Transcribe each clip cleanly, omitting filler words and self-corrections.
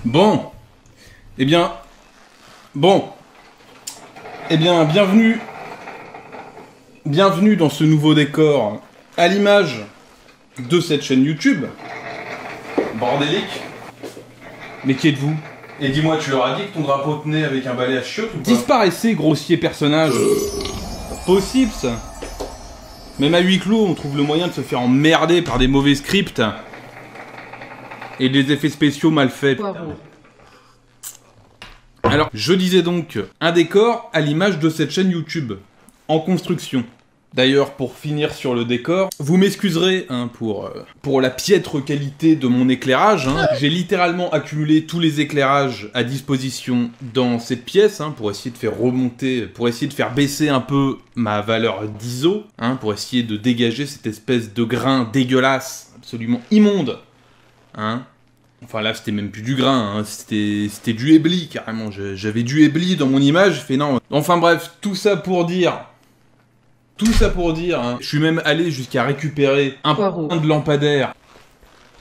Bon, eh bien, bienvenue dans ce nouveau décor, à l'image de cette chaîne YouTube, bordélique. Mais qui êtes-vous? Et dis-moi, tu leur as dit que ton drapeau tenait avec un balai à chiottes ou pas? Disparaissez, grossier personnage. Possible, ça. Même à huis clos, on trouve le moyen de se faire emmerder par des mauvais scripts. Et des effets spéciaux mal faits. Alors, je disais donc, un décor à l'image de cette chaîne YouTube, en construction. D'ailleurs, pour finir sur le décor, vous m'excuserez hein, pour la piètre qualité de mon éclairage. Hein. J'ai littéralement accumulé tous les éclairages à disposition dans cette pièce, hein, pour essayer de faire remonter, pour essayer de faire baisser un peu ma valeur d'ISO, hein, pour essayer de dégager cette espèce de grain dégueulasse, absolument immonde. Hein. Enfin là c'était même plus du grain, hein. C'était du éblis carrément, j'avais du éblis dans mon image, je fais non. Enfin bref, tout ça pour dire, hein, je suis même allé jusqu'à récupérer un point de lampadaire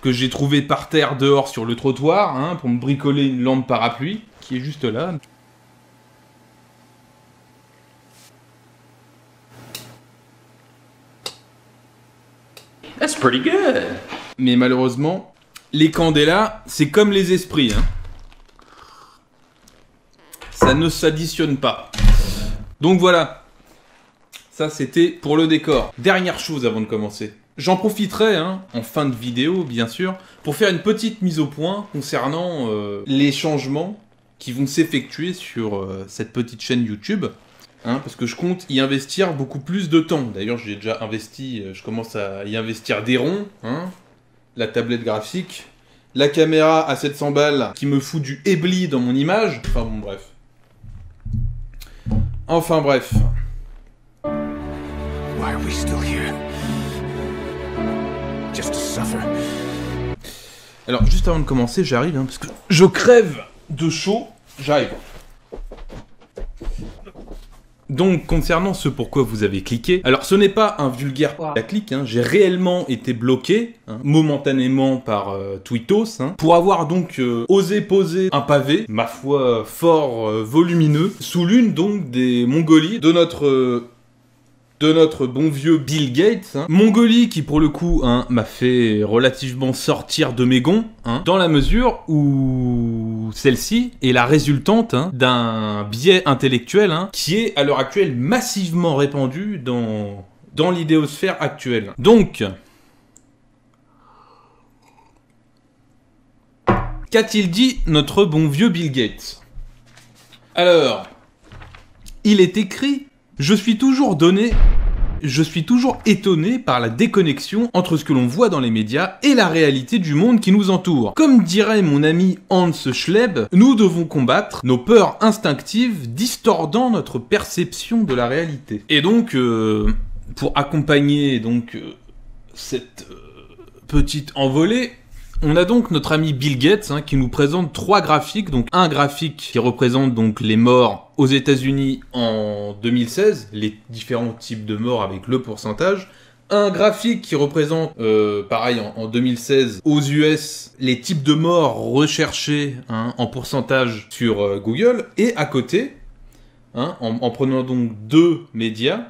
que j'ai trouvé par terre dehors sur le trottoir, hein, pour me bricoler une lampe parapluie, qui est juste là. That's pretty good. Mais malheureusement, les candélas, c'est comme les esprits, hein. Ça ne s'additionne pas. Donc voilà. Ça, c'était pour le décor. Dernière chose avant de commencer. J'en profiterai, hein, en fin de vidéo, bien sûr, pour faire une petite mise au point concernant les changements qui vont s'effectuer sur cette petite chaîne YouTube. Hein, parce que je compte y investir beaucoup plus de temps. D'ailleurs, j'ai déjà investi, je commence à y investir des ronds, hein. La tablette graphique, la caméra à 700 balles qui me fout du éblis dans mon image. Enfin bon, bref. Enfin bref. Why are we still here? Just to suffer. Alors, juste avant de commencer, j'arrive, hein, parce que je crève de chaud. J'arrive. Donc, concernant ce pourquoi vous avez cliqué, alors ce n'est pas un vulgaire clic, hein, j'ai réellement été bloqué, hein, momentanément par Twittos, hein, pour avoir donc osé poser un pavé, ma foi fort volumineux, sous l'une donc des Mongolies de notre bon vieux Bill Gates. Hein. Mongolie qui pour le coup hein, m'a fait relativement sortir de mes gonds, hein, dans la mesure où celle-ci est la résultante hein, d'un biais intellectuel hein, qui est à l'heure actuelle massivement répandu dans l'idéosphère actuelle. Donc, qu'a-t-il dit notre bon vieux Bill Gates? Alors, il est écrit... Je suis toujours étonné par la déconnexion entre ce que l'on voit dans les médias et la réalité du monde qui nous entoure. Comme dirait mon ami Hans Schleb, nous devons combattre nos peurs instinctives distordant notre perception de la réalité. Et donc, pour accompagner donc cette petite envolée, on a donc notre ami Bill Gates hein, qui nous présente 3 graphiques. Donc un graphique qui représente donc les morts aux États-Unis en 2016, les différents types de morts avec le pourcentage. Un graphique qui représente, pareil en 2016, aux US, les types de morts recherchés hein, en pourcentage sur Google. Et à côté, hein, en prenant donc 2 médias,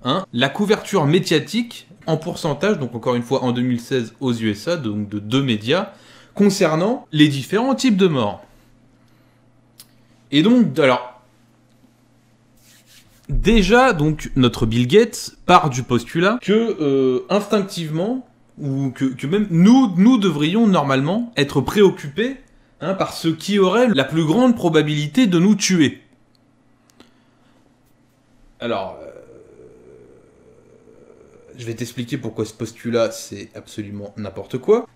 hein, la couverture médiatique en pourcentage, donc encore une fois en 2016 aux USA, donc de 2 médias, concernant les différents types de morts. Et donc, alors, déjà, donc, notre Bill Gates part du postulat que, instinctivement, ou que même nous devrions normalement être préoccupés hein, par ce qui aurait la plus grande probabilité de nous tuer. Alors... je vais t'expliquer pourquoi ce postulat, c'est absolument n'importe quoi.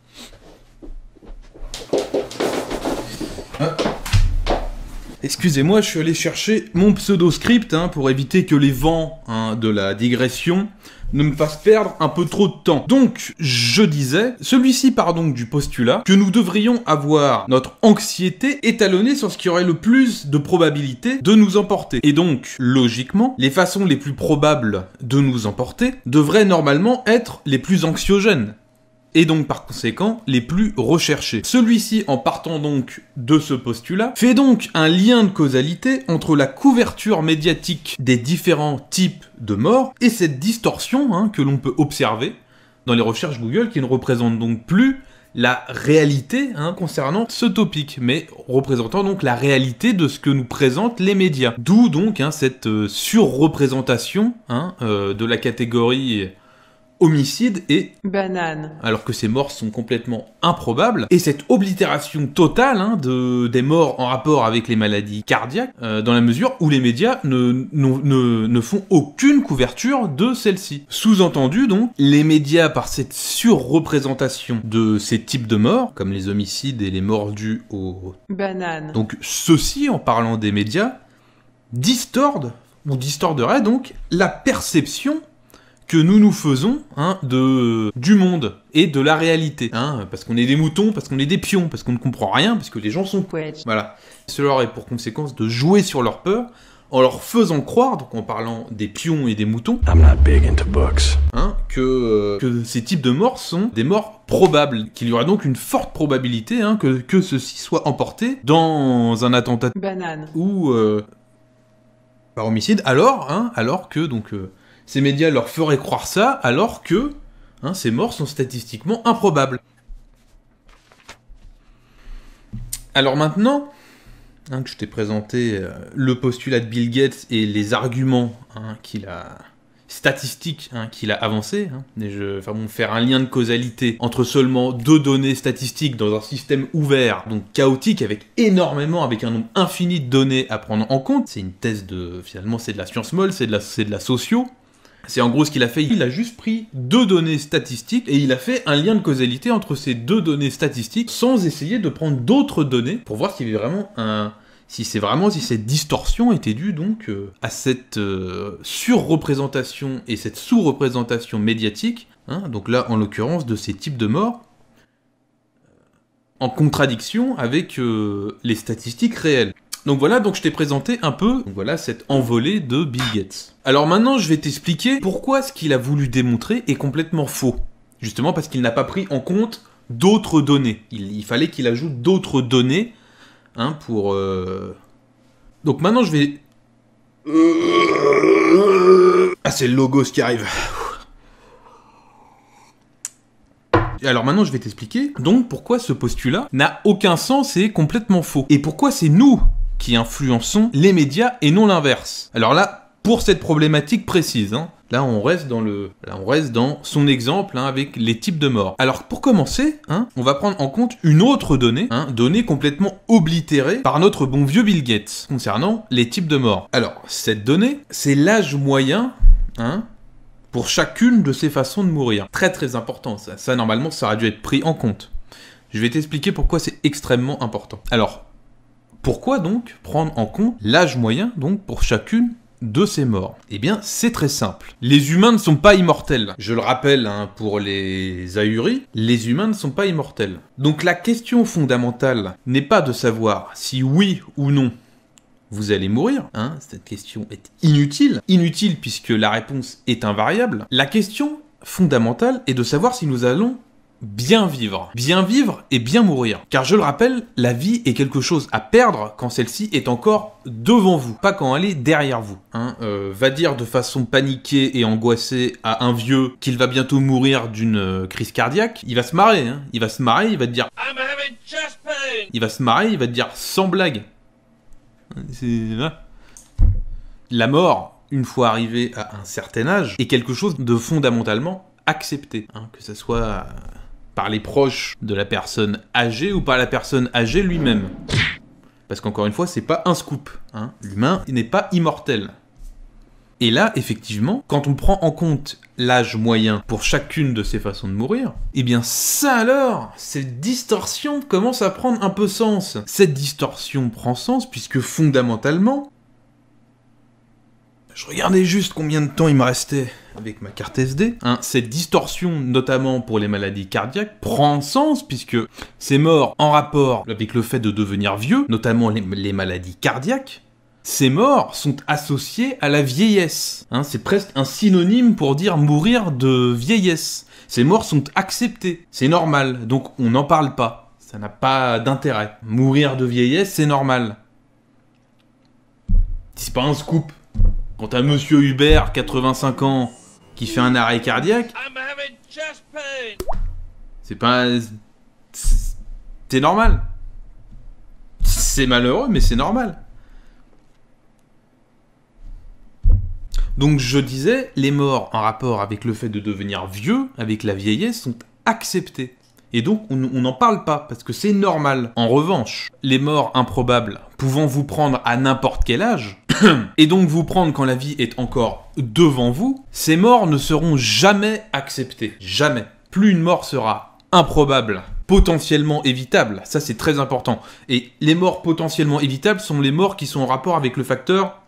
Excusez-moi, je suis allé chercher mon pseudo-script pour éviter que les vents de la digression ne me fassent perdre un peu trop de temps. Donc, je disais, celui-ci part donc du postulat que nous devrions avoir notre anxiété étalonnée sur ce qui aurait le plus de probabilité de nous emporter. Et donc, logiquement, les façons les plus probables de nous emporter devraient normalement être les plus anxiogènes. Et donc par conséquent les plus recherchés. Celui-ci, en partant donc de ce postulat, fait donc un lien de causalité entre la couverture médiatique des différents types de morts et cette distorsion que l'on peut observer dans les recherches Google, qui ne représente donc plus la réalité concernant ce topic, mais représentant donc la réalité de ce que nous présentent les médias. D'où donc cette surreprésentation de la catégorie homicide et banane, alors que ces morts sont complètement improbables, et cette oblitération totale des morts en rapport avec les maladies cardiaques, dans la mesure où les médias ne font aucune couverture de celles-ci. Sous-entendu donc, les médias, par cette surreprésentation de ces types de morts, comme les homicides et les morts dus aux bananes, donc ceux-ci, en parlant des médias, distorderaient donc la perception que nous faisons du monde et de la réalité. Parce qu'on est des moutons, parce qu'on est des pions, parce qu'on ne comprend rien, parce que les gens sont... Voilà. Cela aurait pour conséquence de jouer sur leur peur en leur faisant croire, donc en parlant des pions et des moutons, I'm not big into books. Que ces types de morts sont des morts probables, qu'il y aura donc une forte probabilité que ceux-ci soient emportés dans un attentat banane ou par homicide, alors que donc... ces médias leur feraient croire ça, alors que ces morts sont statistiquement improbables. Alors maintenant, que je t'ai présenté le postulat de Bill Gates et les arguments statistiques qu'il a avancés, et faire un lien de causalité entre seulement 2 données statistiques dans un système ouvert, donc chaotique, avec un nombre infini de données à prendre en compte. C'est une thèse finalement c'est de la science molle, c'est de la socio. C'est en gros ce qu'il a fait, il a juste pris 2 données statistiques et il a fait un lien de causalité entre ces 2 données statistiques sans essayer de prendre d'autres données pour voir s'il y avait vraiment si cette distorsion était due donc à cette surreprésentation et cette sous-représentation médiatique, donc là en l'occurrence de ces types de morts, en contradiction avec les statistiques réelles. Donc voilà, je t'ai présenté un peu cette envolée de Bill Gates. Alors maintenant, je vais t'expliquer pourquoi ce qu'il a voulu démontrer est complètement faux. Justement parce qu'il n'a pas pris en compte d'autres données. Il fallait qu'il ajoute d'autres données pour... Donc maintenant, je vais... Ah, c'est le Logos qui arrive. Alors maintenant, je vais t'expliquer donc pourquoi ce postulat n'a aucun sens et est complètement faux. Et pourquoi c'est nous qui influençons les médias et non l'inverse. Alors là, pour cette problématique précise, là on reste dans son exemple avec les types de morts. Alors pour commencer, on va prendre en compte une autre donnée, donnée complètement oblitérée par notre bon vieux Bill Gates, concernant les types de morts. Alors cette donnée, c'est l'âge moyen, pour chacune de ces façons de mourir. Très très important, ça normalement ça aurait dû être pris en compte. Je vais t'expliquer pourquoi c'est extrêmement important. Alors, pourquoi donc prendre en compte l'âge moyen donc pour chacune de ces morts? Eh bien, c'est très simple. Les humains ne sont pas immortels. Je le rappelle pour les ahuris, les humains ne sont pas immortels. Donc la question fondamentale n'est pas de savoir si oui ou non vous allez mourir, cette question est inutile. Inutile puisque la réponse est invariable. La question fondamentale est de savoir si nous allons bien vivre. Bien vivre et bien mourir. Car je le rappelle, la vie est quelque chose à perdre quand celle-ci est encore devant vous, pas quand elle est derrière vous. Va dire de façon paniquée et angoissée à un vieux qu'il va bientôt mourir d'une crise cardiaque, il va se marrer. Il va se marrer, il va te dire I'm having chest pain. Il va se marrer, il va te dire sans blague. La mort, une fois arrivé à un certain âge, est quelque chose de fondamentalement accepté, que ce soit par les proches de la personne âgée ou par la personne âgée lui-même. Parce qu'encore une fois, c'est pas un scoop. L'humain n'est pas immortel. Et là, effectivement, quand on prend en compte l'âge moyen pour chacune de ces façons de mourir, eh bien ça alors, cette distorsion commence à prendre un peu sens. Cette distorsion prend sens puisque fondamentalement, je regardais juste combien de temps il me restait avec ma carte SD. Cette distorsion, notamment pour les maladies cardiaques, prend sens puisque ces morts en rapport avec le fait de devenir vieux, notamment les maladies cardiaques, ces morts sont associées à la vieillesse. C'est presque un synonyme pour dire mourir de vieillesse. Ces morts sont acceptées, c'est normal, donc on n'en parle pas. Ça n'a pas d'intérêt. Mourir de vieillesse, c'est normal. C'est pas un scoop. Quand t'as Monsieur Hubert, 85 ans, qui fait un arrêt cardiaque, c'est pas... C'est normal. C'est malheureux, mais c'est normal. Donc je disais, les morts en rapport avec le fait de devenir vieux, avec la vieillesse, sont acceptés. Et donc on n'en parle pas, parce que c'est normal. En revanche, les morts improbables pouvant vous prendre à n'importe quel âge, et donc vous prendre quand la vie est encore devant vous, ces morts ne seront jamais acceptés. Jamais. Plus une mort sera improbable, potentiellement évitable, ça c'est très important. Et les morts potentiellement évitables sont les morts qui sont en rapport avec le facteur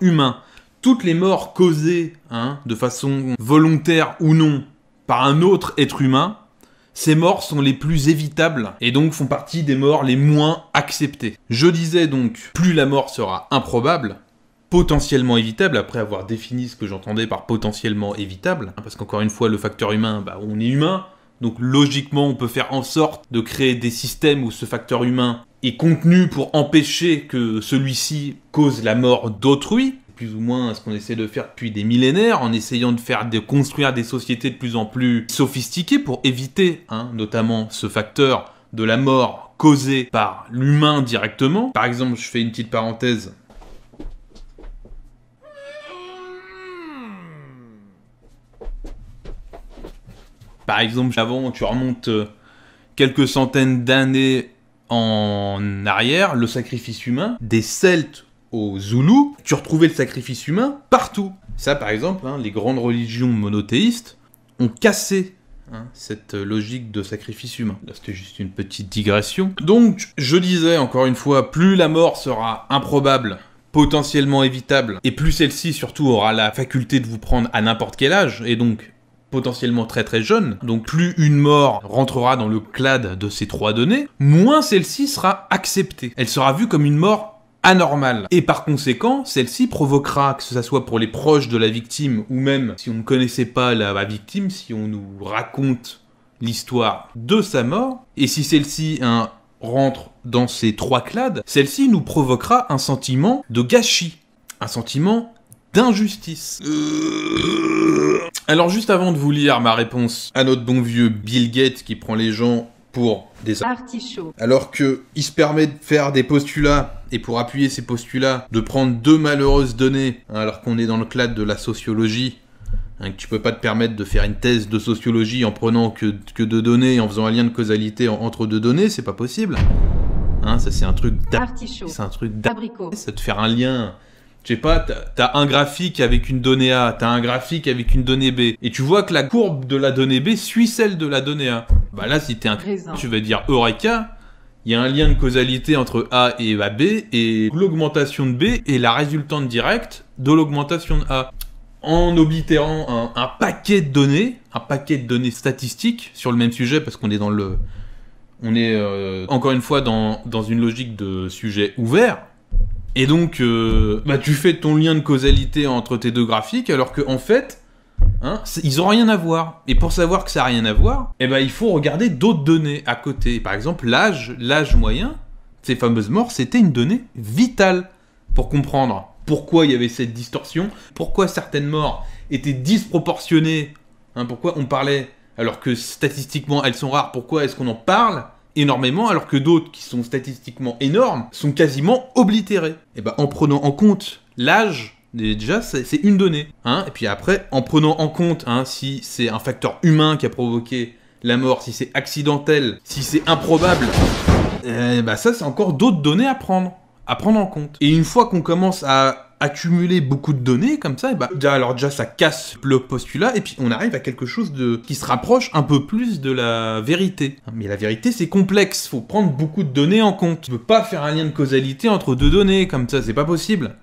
humain. Toutes les morts causées, de façon volontaire ou non, par un autre être humain, ces morts sont les plus évitables et donc font partie des morts les moins acceptées. Je disais donc, plus la mort sera improbable, potentiellement évitable, après avoir défini ce que j'entendais par potentiellement évitable, parce qu'encore une fois, le facteur humain, on est humain, donc logiquement, on peut faire en sorte de créer des systèmes où ce facteur humain est contenu pour empêcher que celui-ci cause la mort d'autrui, plus ou moins ce qu'on essaie de faire depuis des millénaires, en essayant de construire des sociétés de plus en plus sophistiquées pour éviter, notamment ce facteur de la mort causée par l'humain directement. Par exemple, je fais une petite parenthèse. Par exemple, avant, tu remontes quelques centaines d'années en arrière, le sacrifice humain, des Celtes aux Zoulous, tu retrouvais le sacrifice humain partout. Ça, par exemple, les grandes religions monothéistes ont cassé cette logique de sacrifice humain. Là, c'était juste une petite digression. Donc, je disais, encore une fois, plus la mort sera improbable, potentiellement évitable, et plus celle-ci, surtout, aura la faculté de vous prendre à n'importe quel âge, et donc potentiellement très très jeune, donc plus une mort rentrera dans le clade de ces trois données, moins celle-ci sera acceptée. Elle sera vue comme une mort anormale. Et par conséquent, celle-ci provoquera, que ce soit pour les proches de la victime, ou même si on ne connaissait pas la victime, si on nous raconte l'histoire de sa mort, et si celle-ci rentre dans ces trois clades, celle-ci nous provoquera un sentiment de gâchis, un sentiment d'injustice. Alors juste avant de vous lire ma réponse à notre bon vieux Bill Gates qui prend les gens pour des artichauts, alors que il se permet de faire des postulats et pour appuyer ces postulats de prendre deux malheureuses données alors qu'on est dans le cadre de la sociologie, que tu peux pas te permettre de faire une thèse de sociologie en prenant que deux données, en faisant un lien de causalité entre deux données, c'est pas possible. Ça c'est un truc artichaut, c'est un truc abricot, ça te faire un lien. Je sais pas, t'as un graphique avec une donnée A, t'as un graphique avec une donnée B, et tu vois que la courbe de la donnée B suit celle de la donnée A. Bah là, si t'es un tu vas dire Eureka, il y a un lien de causalité entre A et B, et l'augmentation de B est la résultante directe de l'augmentation de A. En oblitérant un paquet de données statistiques sur le même sujet, parce qu'on est encore une fois dans une logique de sujet ouvert. Et donc, tu fais ton lien de causalité entre tes deux graphiques, alors qu'en fait, ils ont rien à voir. Et pour savoir que ça n'a rien à voir, il faut regarder d'autres données à côté. Par exemple, l'âge moyen, ces fameuses morts, c'était une donnée vitale pour comprendre pourquoi il y avait cette distorsion, pourquoi certaines morts étaient disproportionnées, pourquoi on parlait, alors que statistiquement elles sont rares, pourquoi est-ce qu'on en parle énormément, alors que d'autres qui sont statistiquement énormes sont quasiment oblitérés. En prenant en compte l'âge, déjà c'est une donnée. Et puis après, en prenant en compte si c'est un facteur humain qui a provoqué la mort, si c'est accidentel, si c'est improbable, ça c'est encore d'autres données à prendre en compte. Et une fois qu'on commence à accumuler beaucoup de données comme ça, et bah, alors déjà ça casse le postulat, et puis on arrive à quelque chose qui se rapproche un peu plus de la vérité. Mais la vérité c'est complexe, faut prendre beaucoup de données en compte. Tu peux pas faire un lien de causalité entre deux données comme ça, c'est pas possible.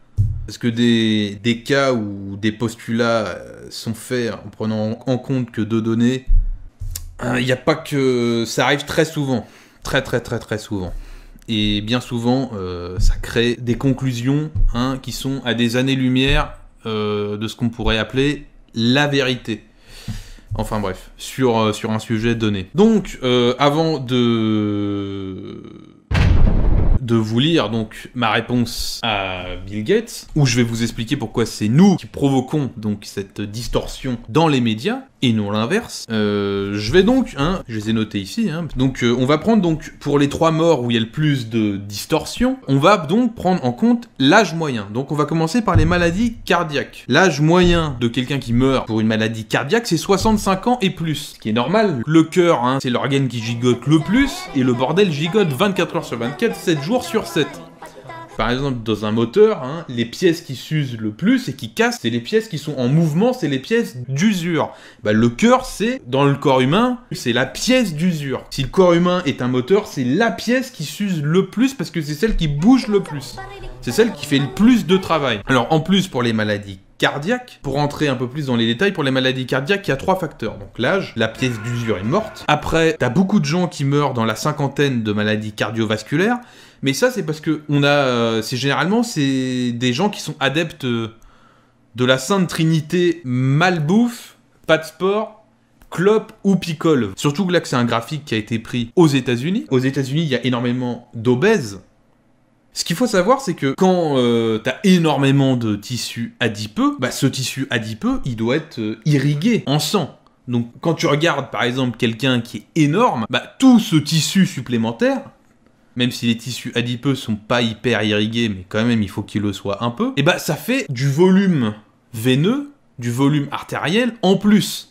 Parce que des cas où des postulats sont faits en prenant en compte que deux données, il n'y a pas que... ça arrive très souvent. Très souvent. Et bien souvent, ça crée des conclusions qui sont à des années-lumière de ce qu'on pourrait appeler la vérité. Enfin bref, sur un sujet donné. Donc, avant de vous lire donc ma réponse à Bill Gates, où je vais vous expliquer pourquoi c'est nous qui provoquons donc cette distorsion dans les médias, et non l'inverse. Je vais donc, je les ai notés ici, donc on va prendre donc, pour les 3 morts où il y a le plus de distorsion, on va donc prendre en compte l'âge moyen. Donc on va commencer par les maladies cardiaques. L'âge moyen de quelqu'un qui meurt pour une maladie cardiaque, c'est 65 ans et plus, ce qui est normal. Le cœur, c'est l'organe qui gigote le plus, et le bordel gigote 24 heures sur 24, 7 jours sur 7. Par exemple, dans un moteur, les pièces qui s'usent le plus et qui cassent, c'est les pièces qui sont en mouvement, c'est les pièces d'usure. Le cœur, c'est, dans le corps humain, c'est la pièce d'usure. Si le corps humain est un moteur, c'est la pièce qui s'use le plus parce que c'est celle qui bouge le plus. C'est celle qui fait le plus de travail. Alors, en plus, pour les maladies cardiaques, pour rentrer un peu plus dans les détails, pour les maladies cardiaques, il y a 3 facteurs. Donc l'âge, la pièce d'usure est morte. Après, t'as beaucoup de gens qui meurent dans la cinquantaine de maladies cardiovasculaires. Mais ça, c'est parce que c'est des gens qui sont adeptes de la sainte trinité malbouffe, pas de sport, clope ou picole. Surtout que là, que c'est un graphique qui a été pris aux États-Unis. Aux États-Unis, il y a énormément d'obèses. Ce qu'il faut savoir, c'est que quand t'as énormément de tissu adipeux, ce tissu adipeux, il doit être irrigué en sang. Donc, quand tu regardes, par exemple, quelqu'un qui est énorme, tout ce tissu supplémentaire, même si les tissus adipeux sont pas hyper irrigués, mais quand même il faut qu'ils le soient un peu, ça fait du volume veineux, du volume artériel en plus.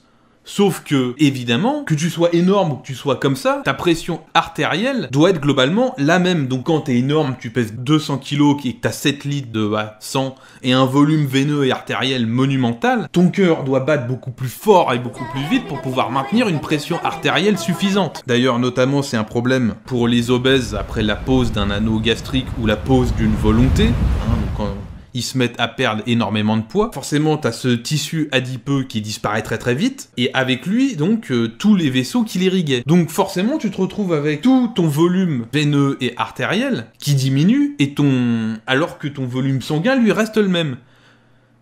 Sauf que, évidemment, que tu sois énorme ou que tu sois comme ça, ta pression artérielle doit être globalement la même. Donc quand t'es énorme, tu pèses 200 kg et que t'as 7 litres de sang et un volume veineux et artériel monumental, ton cœur doit battre beaucoup plus fort et beaucoup plus vite pour pouvoir maintenir une pression artérielle suffisante. D'ailleurs, notamment, c'est un problème pour les obèses après la pose d'un anneau gastrique ou la pose d'une volonté. Donc quand ils se mettent à perdre énormément de poids. Forcément, t'as ce tissu adipeux qui disparaît très vite, et avec lui, donc, tous les vaisseaux qui l'irriguaient. Donc forcément, tu te retrouves avec tout ton volume veineux et artériel qui diminue, alors que ton volume sanguin, lui, reste le même.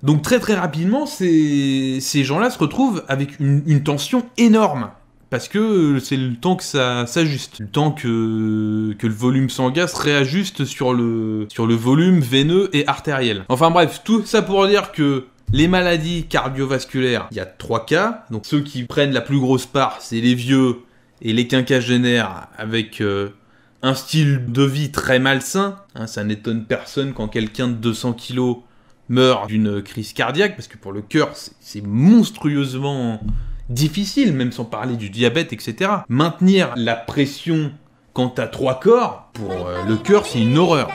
Donc très rapidement, ces gens-là se retrouvent avec une tension énorme. Parce que c'est le temps que ça s'ajuste, le temps que le volume sanguin se réajuste sur le volume veineux et artériel. Enfin bref, tout ça pour dire que les maladies cardiovasculaires, il y a 3 cas. Donc ceux qui prennent la plus grosse part, c'est les vieux et les quinquagénaires avec un style de vie très malsain. Ça n'étonne personne quand quelqu'un de 200 kg meurt d'une crise cardiaque, parce que pour le cœur, c'est monstrueusement difficile, même sans parler du diabète, etc. Maintenir la pression quand t'as 3 corps, pour le cœur, c'est une horreur.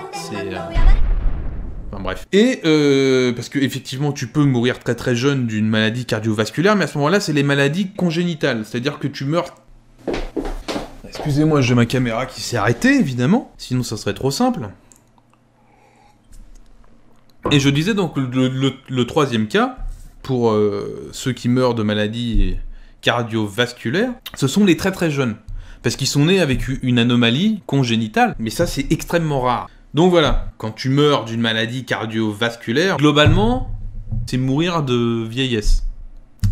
Enfin bref. Et parce que effectivement, tu peux mourir très jeune d'une maladie cardiovasculaire, mais à ce moment-là, c'est les maladies congénitales. C'est-à-dire que tu meurs... Excusez-moi, j'ai ma caméra qui s'est arrêtée, évidemment. Sinon, ça serait trop simple. Et je disais donc le 3e cas, pour ceux qui meurent de maladies cardiovasculaires, ce sont les très jeunes. Parce qu'ils sont nés avec une anomalie congénitale, mais ça c'est extrêmement rare. Donc voilà, quand tu meurs d'une maladie cardiovasculaire, globalement, c'est mourir de vieillesse.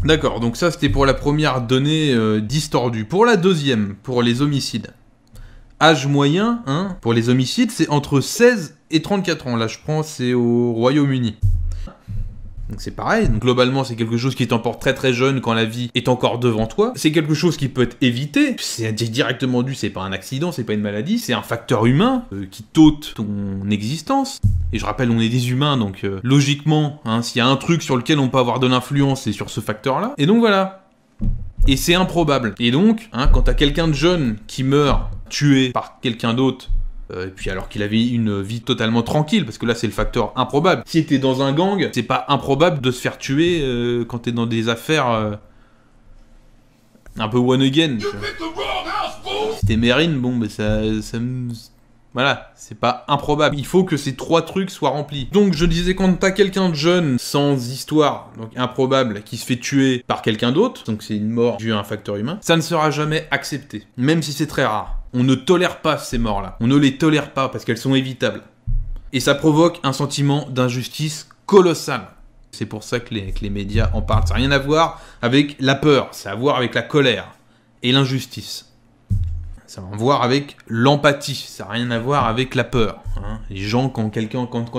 D'accord, donc ça c'était pour la première donnée distordue. Pour la deuxième, pour les homicides. Âge moyen, pour les homicides, c'est entre 16 et 34 ans. Là je prends, c'est au Royaume-Uni. Donc c'est pareil, donc globalement c'est quelque chose qui t'emporte très jeune quand la vie est encore devant toi. C'est quelque chose qui peut être évité, c'est directement dû, c'est pas un accident, c'est pas une maladie, c'est un facteur humain qui t'ôte ton existence. Et je rappelle, on est des humains, donc logiquement, s'il y a un truc sur lequel on peut avoir de l'influence, c'est sur ce facteur-là. Et donc voilà. Et c'est improbable. Et donc, quand t'as quelqu'un de jeune qui meurt tué par quelqu'un d'autre Et puis alors qu'il avait une vie totalement tranquille, parce que là c'est le facteur improbable. Si t'es dans un gang, c'est pas improbable de se faire tuer quand t'es dans des affaires un peu one again. Si t'es Mérine, bon, bah voilà, c'est pas improbable. Il faut que ces 3 trucs soient remplis. Donc je disais, quand t'as quelqu'un de jeune, sans histoire, donc improbable, qui se fait tuer par quelqu'un d'autre, donc c'est une mort due à un facteur humain, ça ne sera jamais accepté, même si c'est très rare. On ne tolère pas ces morts-là. On ne les tolère pas parce qu'elles sont évitables. Et ça provoque un sentiment d'injustice colossal. C'est pour ça que les médias en parlent. Ça n'a rien à voir avec la peur, ça a à voir avec la colère et l'injustice. Ça a à voir avec l'empathie, ça n'a rien à voir avec la peur. Hein. Les gens, quand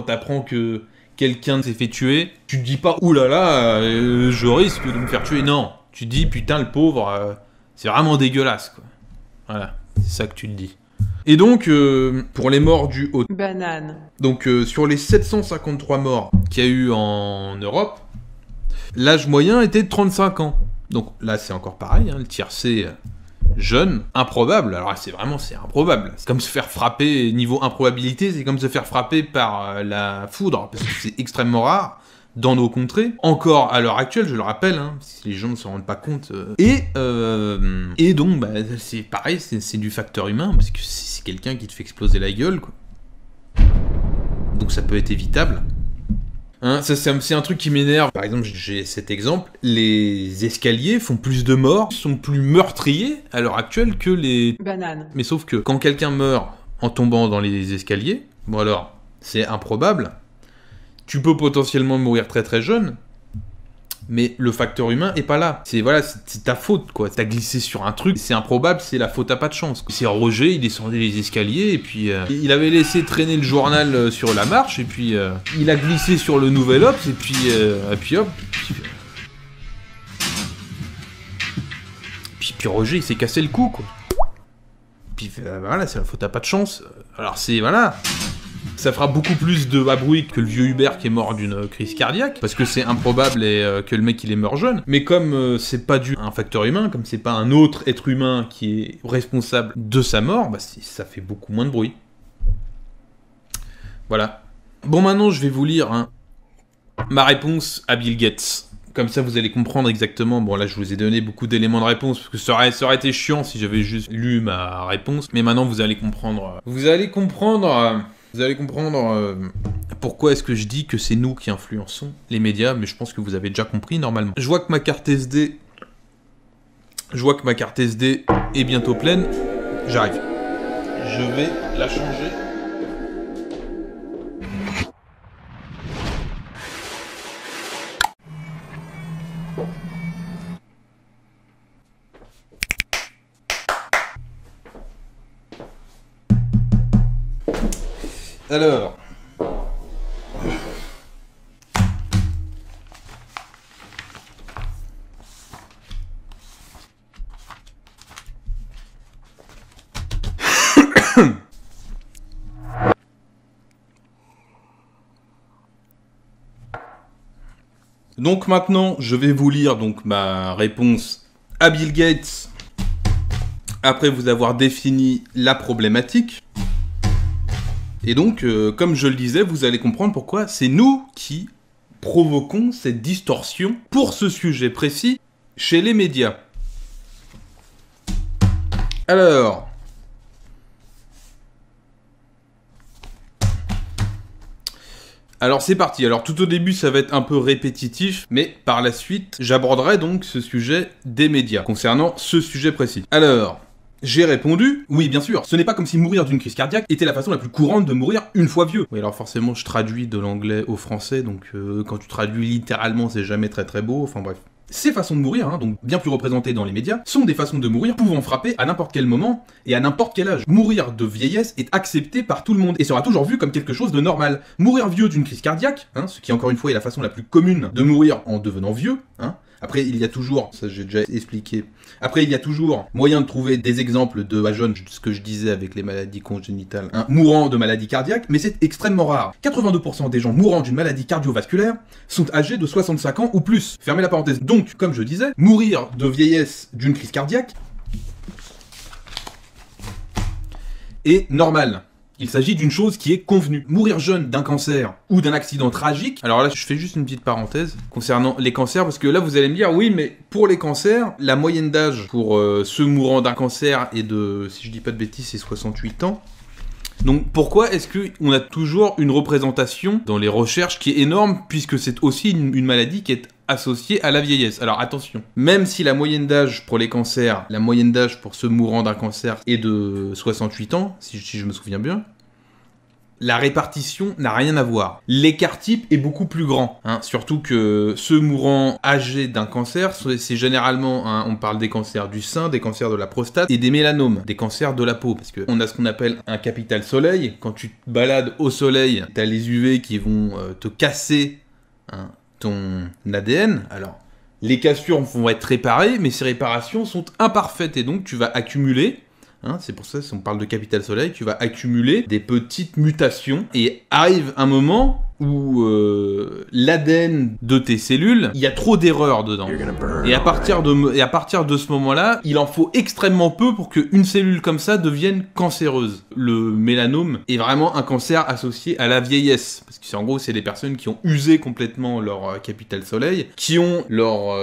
t'apprends que quelqu'un s'est fait tuer, tu te dis pas « Ouh là là, je risque de me faire tuer ». Non, tu te dis « Putain, le pauvre, c'est vraiment dégueulasse. » quoi. Voilà, c'est ça que tu te dis. Et donc, pour les morts dus au... Banane. Donc, sur les 753 morts qu'il y a eu en Europe, l'âge moyen était de 35 ans. Donc là, c'est encore pareil, hein, le tiercé jeune, improbable. Alors là, c'est improbable. C'est comme se faire frapper, niveau improbabilité, c'est comme se faire frapper par la foudre, parce que c'est extrêmement rare dans nos contrées. Encore à l'heure actuelle, je le rappelle, hein, si les gens ne se rendent pas compte. Et donc, bah, c'est pareil, c'est du facteur humain, parce que c'est quelqu'un qui te fait exploser la gueule, quoi. Donc ça peut être évitable. Hein, c'est un truc qui m'énerve. Par exemple, j'ai cet exemple. Les escaliers font plus de morts, sont plus meurtriers à l'heure actuelle que les... Banane. Mais sauf que quand quelqu'un meurt en tombant dans les escaliers, bon alors, c'est improbable. Tu peux potentiellement mourir très très jeune, mais le facteur humain est pas là. C'est ta faute, quoi. T'as glissé sur un truc, c'est improbable, c'est la faute à pas de chance. C'est Roger, il descendait les escaliers, et puis il avait laissé traîner le journal sur la marche, et puis il a glissé sur le Nouvel Obs, et puis hop. Puis Roger, il s'est cassé le cou, quoi. Puis voilà, c'est la faute à pas de chance. Alors voilà... Ça fera beaucoup plus de bruit que le vieux Hubert qui est mort d'une crise cardiaque, parce que c'est improbable et que le mec il est mort jeune. Mais comme c'est pas dû à un facteur humain, comme c'est pas un autre être humain qui est responsable de sa mort, bah ça fait beaucoup moins de bruit. Voilà. Bon, maintenant je vais vous lire ma réponse à Bill Gates. Comme ça vous allez comprendre exactement. Bon là je vous ai donné beaucoup d'éléments de réponse, parce que ça aurait été chiant si j'avais juste lu ma réponse. Mais maintenant vous allez comprendre. Vous allez comprendre pourquoi est-ce que je dis que c'est nous qui influençons les médias, mais je pense que vous avez déjà compris normalement. Je vois que ma carte SD est bientôt pleine. J'arrive. Je vais la changer. Alors... Donc maintenant, je vais vous lire donc ma réponse à Bill Gates, après vous avoir défini la problématique. Et donc, comme je le disais, vous allez comprendre pourquoi c'est nous qui provoquons cette distorsion pour ce sujet précis chez les médias. Alors... c'est parti. Alors tout au début ça va être un peu répétitif, mais par la suite j'aborderai donc ce sujet des médias, concernant ce sujet précis. Alors... J'ai répondu, oui bien sûr, ce n'est pas comme si mourir d'une crise cardiaque était la façon la plus courante de mourir une fois vieux. Oui alors forcément je traduis de l'anglais au français, donc quand tu traduis littéralement c'est jamais très très beau, enfin bref. Ces façons de mourir, donc bien plus représentées dans les médias, sont des façons de mourir pouvant frapper à n'importe quel moment et à n'importe quel âge. Mourir de vieillesse est accepté par tout le monde et sera toujours vu comme quelque chose de normal. Mourir vieux d'une crise cardiaque, ce qui encore une fois est la façon la plus commune de mourir en devenant vieux, après, il y a toujours, ça j'ai déjà expliqué, après il y a toujours moyen de trouver des exemples de jeunes, ce que je disais avec les maladies congénitales, mourant de maladies cardiaques, mais c'est extrêmement rare. 82% des gens mourant d'une maladie cardiovasculaire sont âgés de 65 ans ou plus. Fermez la parenthèse. Donc, comme je disais, mourir de vieillesse d'une crise cardiaque est normal. Il s'agit d'une chose qui est convenue. Mourir jeune d'un cancer ou d'un accident tragique. Alors là, je fais juste une petite parenthèse concernant les cancers, parce que là, vous allez me dire, oui, mais pour les cancers, la moyenne d'âge pour ceux mourant d'un cancer est de, si je dis pas de bêtises, c'est 68 ans. Donc pourquoi est-ce qu'on a toujours une représentation dans les recherches qui est énorme, puisque c'est aussi une maladie qui est associée à la vieillesse. Alors attention, même si la moyenne d'âge pour les cancers, la moyenne d'âge pour ceux mourant d'un cancer est de 68 ans, si je me souviens bien, la répartition n'a rien à voir. L'écart type est beaucoup plus grand, hein, surtout que ceux mourant âgés d'un cancer, c'est généralement, hein, on parle des cancers du sein, des cancers de la prostate et des mélanomes, des cancers de la peau, parce qu'on a ce qu'on appelle un capital soleil. Quand tu te balades au soleil, t'as les UV qui vont te casser, hein, ton ADN. Alors, les cassures vont être réparées, mais ces réparations sont imparfaites et donc tu vas accumuler. Hein, c'est pour ça, si on parle de capital soleil, tu vas accumuler des petites mutations et arrive un moment où l'ADN de tes cellules, il y a trop d'erreurs dedans. Et à partir de ce moment-là, il en faut extrêmement peu pour qu'une cellule comme ça devienne cancéreuse. Le mélanome est vraiment un cancer associé à la vieillesse. Parce que en gros, c'est des personnes qui ont usé complètement leur capital soleil, qui ont leur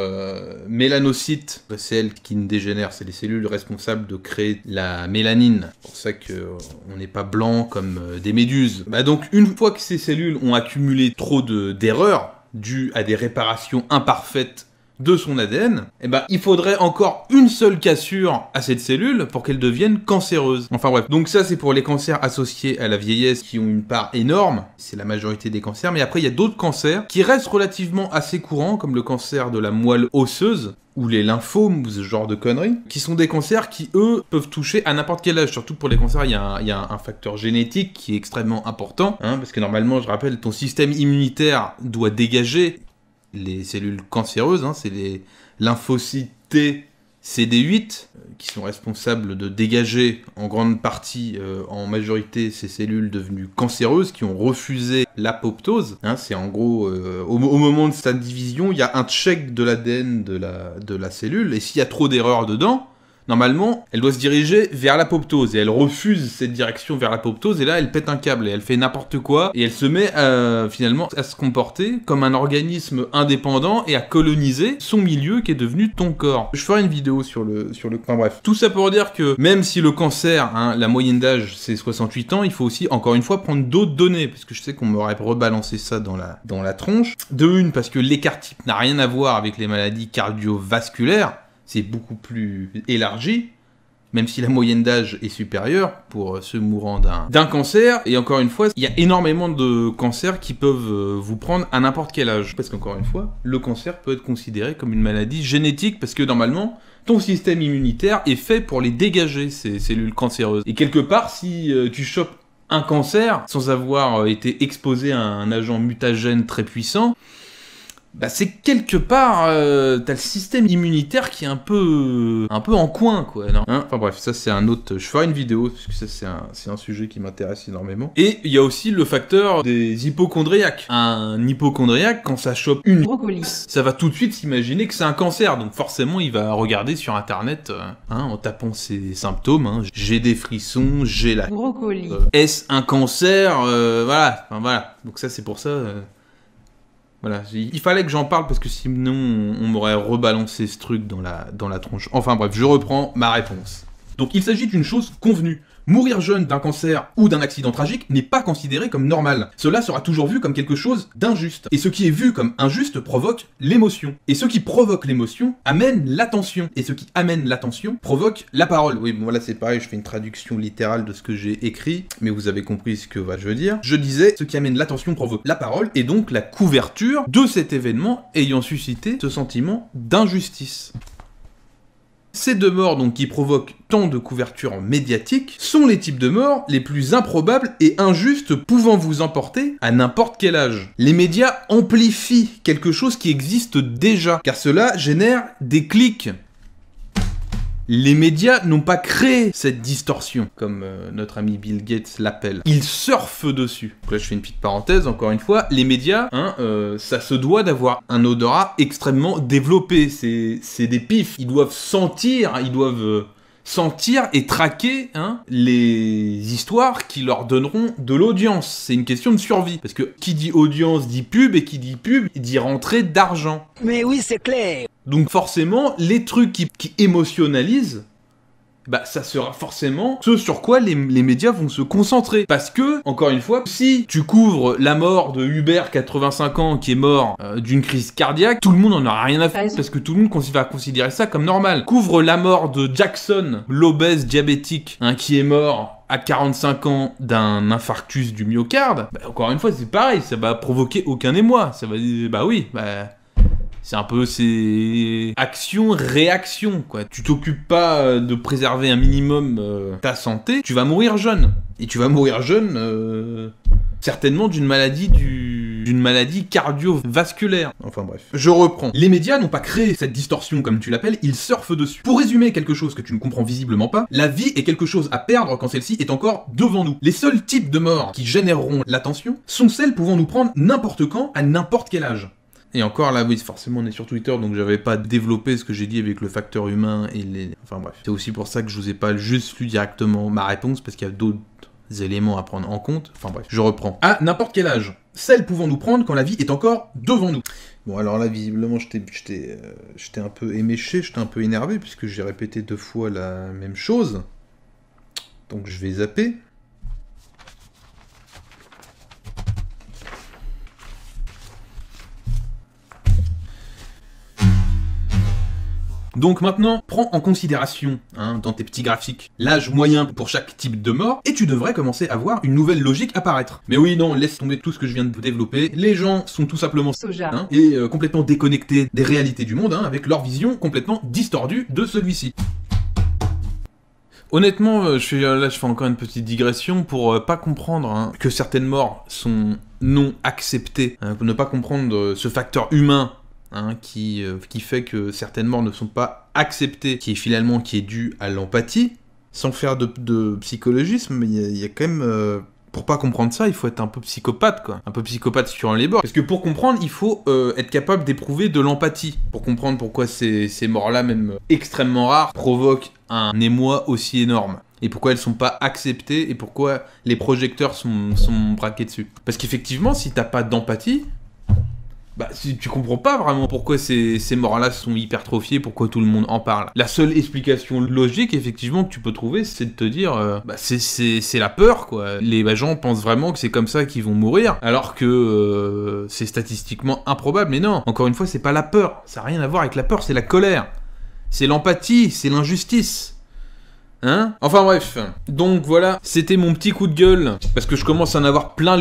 mélanocytes, c'est elles qui ne dégénèrent, c'est les cellules responsables de créer la mélanine. C'est pour ça qu'on n'est pas blanc comme des méduses. Bah donc, une fois que ces cellules ont accumulé trop d'erreurs dues à des réparations imparfaites de son ADN, eh ben, il faudrait encore une seule cassure à cette cellule pour qu'elle devienne cancéreuse. Enfin bref, donc ça c'est pour les cancers associés à la vieillesse qui ont une part énorme, c'est la majorité des cancers, mais après il y a d'autres cancers qui restent relativement assez courants, comme le cancer de la moelle osseuse, ou les lymphomes, ou ce genre de conneries, qui sont des cancers qui, eux, peuvent toucher à n'importe quel âge. Surtout pour les cancers, il y a un facteur génétique qui est extrêmement important, hein, parce que normalement, je rappelle, ton système immunitaire doit dégager les cellules cancéreuses, hein, c'est les lymphocytes T, CD8, qui sont responsables de dégager en grande partie, en majorité, ces cellules devenues cancéreuses, qui ont refusé l'apoptose. Hein, c'est en gros, au moment de sa division, il y a un check de l'ADN de la cellule, et s'il y a trop d'erreurs dedans, normalement, elle doit se diriger vers l'apoptose, et elle refuse cette direction vers l'apoptose, et là, elle pète un câble, et elle fait n'importe quoi, et elle se met finalement à se comporter comme un organisme indépendant, et à coloniser son milieu qui est devenu ton corps. Je ferai une vidéo sur le... Enfin bref. Tout ça pour dire que, même si le cancer, hein, la moyenne d'âge, c'est 68 ans, il faut aussi, encore une fois, prendre d'autres données, parce que je sais qu'on m'aurait rebalancé ça dans la tronche. De une, parce que l'écart type n'a rien à voir avec les maladies cardiovasculaires, c'est beaucoup plus élargi, même si la moyenne d'âge est supérieure pour ceux mourant d'un cancer. Et encore une fois, il y a énormément de cancers qui peuvent vous prendre à n'importe quel âge. Parce qu'encore une fois, le cancer peut être considéré comme une maladie génétique, parce que normalement, ton système immunitaire est fait pour les dégager, ces cellules cancéreuses. Et quelque part, si tu chopes un cancer sans avoir été exposé à un agent mutagène très puissant, bah c'est quelque part, t'as le système immunitaire qui est un peu en coin, quoi, non, hein. Enfin bref, ça c'est un autre... Je ferai une vidéo, parce que ça c'est un sujet qui m'intéresse énormément. Et il y a aussi le facteur des hypochondriaques. Un hypochondriaque, quand ça chope une brocoli, ça va tout de suite s'imaginer que c'est un cancer, donc forcément il va regarder sur internet, hein, en tapant ses symptômes, hein. J'ai des frissons, j'ai la brocoli. Est-ce un cancer, voilà, enfin voilà. Donc ça c'est pour ça... Voilà, il fallait que j'en parle parce que sinon on m'aurait rebalancé ce truc dans la tronche. Enfin bref, je reprends ma réponse. Donc il s'agit d'une chose convenue. Mourir jeune d'un cancer ou d'un accident tragique n'est pas considéré comme normal. Cela sera toujours vu comme quelque chose d'injuste. Et ce qui est vu comme injuste provoque l'émotion. Et ce qui provoque l'émotion amène l'attention. Et ce qui amène l'attention provoque la parole. Oui, bon là c'est pareil, je fais une traduction littérale de ce que j'ai écrit, mais vous avez compris ce que je veux dire. Je disais, ce qui amène l'attention provoque la parole, et donc la couverture de cet événement ayant suscité ce sentiment d'injustice. Ces deux morts donc qui provoquent tant de couverture médiatique sont les types de morts les plus improbables et injustes pouvant vous emporter à n'importe quel âge. Les médias amplifient quelque chose qui existe déjà, car cela génère des clics. Les médias n'ont pas créé cette distorsion, comme notre ami Bill Gates l'appelle. Ils surfent dessus. Donc là, je fais une petite parenthèse, encore une fois. Les médias, hein, ça se doit d'avoir un odorat extrêmement développé. C'est des pifs. Ils doivent sentir, ils doivent sentir et traquer les histoires qui leur donneront de l'audience. C'est une question de survie. Parce que qui dit audience dit pub, et qui dit pub dit rentrée d'argent. Mais oui, c'est clair. Donc forcément, les trucs qui émotionnalisent, bah ça sera forcément ce sur quoi les médias vont se concentrer. Parce que, encore une fois, si tu couvres la mort de Hubert, 85 ans, qui est mort d'une crise cardiaque, tout le monde en aura rien à faire, parce que tout le monde va considérer ça comme normal. Couvre la mort de Jackson, l'obèse diabétique, qui est mort à 45 ans d'un infarctus du myocarde, bah, encore une fois, c'est pareil, ça va provoquer aucun émoi. Ça va dire, bah oui, bah... C'est un peu ces action-réaction, quoi. Tu t'occupes pas de préserver un minimum ta santé, tu vas mourir jeune. Et tu vas mourir jeune, certainement d'une maladie cardiovasculaire. Enfin bref. Je reprends. Les médias n'ont pas créé cette distorsion, comme tu l'appelles, ils surfent dessus. Pour résumer quelque chose que tu ne comprends visiblement pas, la vie est quelque chose à perdre quand celle-ci est encore devant nous. Les seuls types de morts qui généreront l'attention sont celles pouvant nous prendre n'importe quand, à n'importe quel âge. Et encore là, oui, forcément on est sur Twitter, donc j'avais pas développé ce que j'ai dit avec le facteur humain et les... Enfin bref. C'est aussi pour ça que je vous ai pas juste lu directement ma réponse, parce qu'il y a d'autres éléments à prendre en compte. Enfin bref, je reprends. À n'importe quel âge, celles pouvant nous prendre quand la vie est encore devant nous. Bon alors là, visiblement, j'étais un peu éméché, j'étais un peu énervé, puisque j'ai répété 2 fois la même chose. Donc je vais zapper. Donc maintenant, prends en considération, dans tes petits graphiques, l'âge moyen pour chaque type de mort, et tu devrais commencer à voir une nouvelle logique apparaître. Mais oui, non, laisse tomber tout ce que je viens de développer. Les gens sont tout simplement complètement déconnectés des réalités du monde, avec leur vision complètement distordue de celui-ci. Honnêtement, je fais encore une petite digression pour pas comprendre que certaines morts sont non acceptées, pour ne pas comprendre ce facteur humain qui fait que certaines morts ne sont pas acceptées, qui est dû à l'empathie, sans faire de psychologisme, mais il y a quand même... pour pas comprendre ça, il faut être un peu psychopathe, quoi. Un peu psychopathe sur les bords. Parce que pour comprendre, il faut être capable d'éprouver de l'empathie. Pour comprendre pourquoi ces morts-là, même extrêmement rares, provoquent un émoi aussi énorme. Et pourquoi elles sont pas acceptées, et pourquoi les projecteurs sont braqués dessus. Parce qu'effectivement, si t'as pas d'empathie... Bah, si tu comprends pas vraiment pourquoi ces morts-là sont hypertrophiés, pourquoi tout le monde en parle. La seule explication logique, effectivement, que tu peux trouver, c'est de te dire, c'est la peur, quoi. Les gens pensent vraiment que c'est comme ça qu'ils vont mourir, alors que c'est statistiquement improbable. Mais non, encore une fois, c'est pas la peur. Ça n'a rien à voir avec la peur, c'est la colère. C'est l'empathie, c'est l'injustice. Enfin bref, donc voilà, c'était mon petit coup de gueule, parce que je commence à en avoir plein